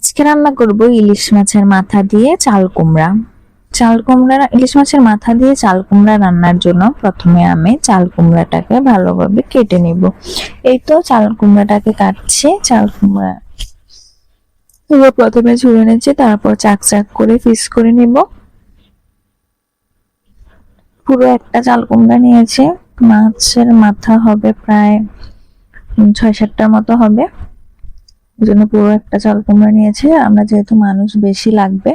আজকে রান্না করব ইলিশ মাছের মাথা দিয়ে চাল কুমড়া। ইলিশ মাছের মাথা দিয়ে চাল কুমড়া রান্নার জন্য প্রথমে আমি চাল কুমড়াটাকে ভালোভাবে কেটে নিব। এই তো চাল কুমড়াটাকে কাটছি। চাল কুমড়া প্রথমে ছুলে নিচ্ছি, তারপর চাক চাক করে পিস করে নিব। পুরো একটা চাল কুমড়া নিয়েছি। মাছের মাথা হবে প্রায় 6-7টার মতো হবে, এই জন্য পুরো একটা চাল কুমড়া নিয়েছি। আমরা যেহেতু মানুষ বেশি লাগবে।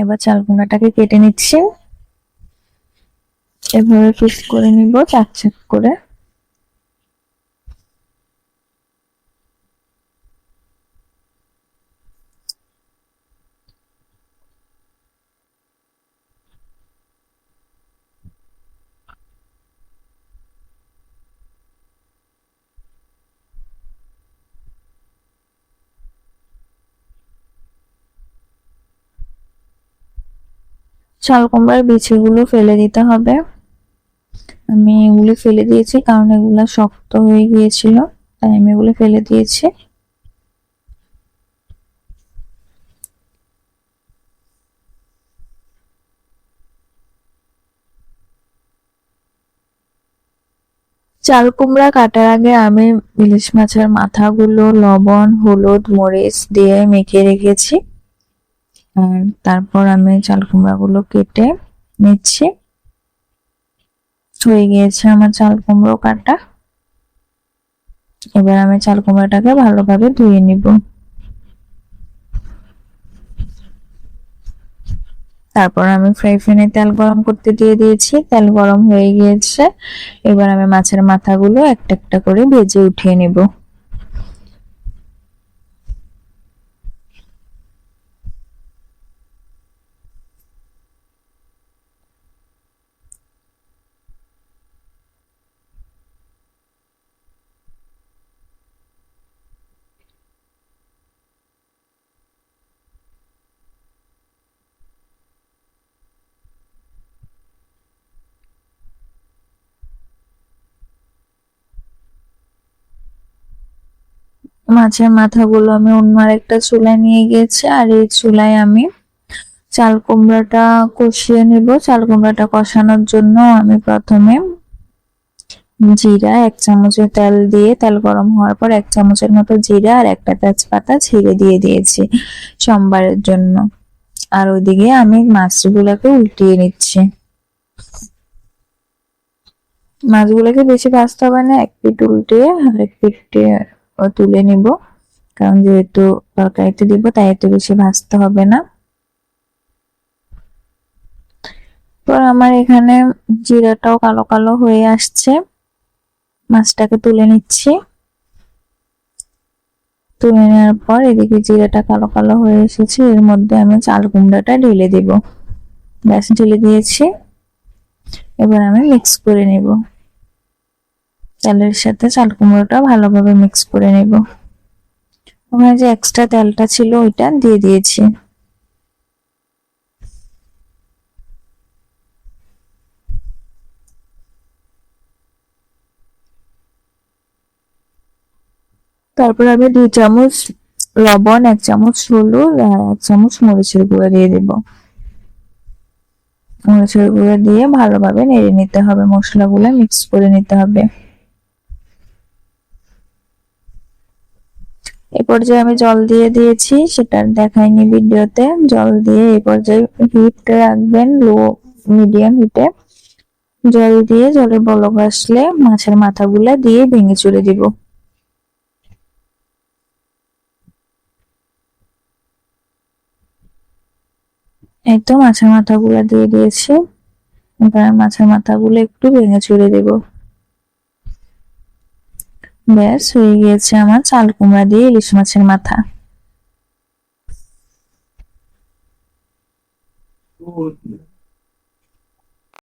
এবার চাল কুমড়াটাকে কেটে নিচ্ছি, এভাবে পিস করে নিব চাক চাক করে। চাল কুমড়ার বিচিগুলো ফেলে দিতে হবে। আমি এগুলো ফেলে দিয়েছি কারণ এগুলা শক্ত হয়ে গিয়েছিল, তাই আমি এগুলো ফেলে দিয়েছি। চাল কুমড়া কাটার আগে আমি ইলিশ মাছের মাথাগুলো লবণ, হলুদ, মরিচ দিয়ে মেখে রেখেছি। আর তারপর আমি চাল কুমড়াগুলো কেটে নিচ্ছি। হয়ে গিয়েছে আমার চাল কুমড়ো কাটা। এবার আমি চাল কুমড়াটাকে ভালোভাবে ধুয়ে নিব। তারপর আমি ফ্রাই প্যানে তেল গরম করতে দিয়ে দিয়েছি, তেল গরম হয়ে গিয়েছে। এবার আমি মাছের মাথাগুলো একটা একটা করে ভেজে উঠিয়ে নিব। মাছের মাথাগুলো আমি অন্য আরেকটা চুলায় নিয়ে গিয়েছি, আর এই চুলায় আমি চাল কুমড়াটা কষিয়ে নিব। চাল কুমড়াটা কষানোর জন্য আমি প্রথমে জিরা 1 চামচের তেল দিয়ে, তেল গরম হওয়ার পর 1 চামচের মতো জিরা আর একটা তেজপাতা ছিঁড়ে দিয়ে দিয়েছি সম্বারের জন্য। আর ওইদিকে আমি মাছগুলোকে উল্টিয়ে নিচ্ছি। মাছগুলোকে বেশি ভাজতে হবে না, এক পিঠ উল্টিয়ে আরেক পিঠ তুলে নিব, কারণ যেহেতু তরকারিতে দিব তাই এত বেশি ভাজতে হবে না। তো আমার এখানে জিরাটাও কালো কালো হয়ে আসছে, মাছটাকে তুলে নিচ্ছি। তুলে নেওয়ার পর এদিকে জিরাটা কালো কালো হয়ে এসেছে, এর মধ্যে আমি চাল কুমড়াটা ঢেলে দিব। ব্যাস, ঢেলে দিয়েছি। এবার আমি মিক্স করে নেব, তেলের সাথে চাল কুমড়োটা ভালোভাবে মিক্স করে নেব। ওখানে যে এক্সট্রা তেলটা ছিল ওইটা দিয়ে দিয়েছি। তারপর আমি 2 চামচ লবণ, 1 চামচ হলুদ আর 1 চামচ মরিচের গুঁড়া দিয়ে দেব। মরিচের গুঁড়া দিয়ে ভালোভাবে নেড়ে নিতে হবে, মশলাগুলো মিক্স করে নিতে হবে। এই পর্যায়ে আমি জল দিয়ে দিয়েছি, সেটা দেখাইনি ভিডিওতে। জল দিয়ে এই পর্যায়ে হিট রাখবেন লো মিডিয়াম হিটে। জল দিয়ে জলের বলক আসলে মাছের মাথাগুলা দিয়ে ভেঙে চুরে দিব। এই তো মাছের মাথাগুলা দিয়ে দিয়েছি। এবার মাছের মাথাগুলো একটু ভেঙে চুরে দেব। ব্যাস, হয়ে গিয়েছে আমার চাল কুমড়া দিয়ে ইলিশ মাছের মাথা।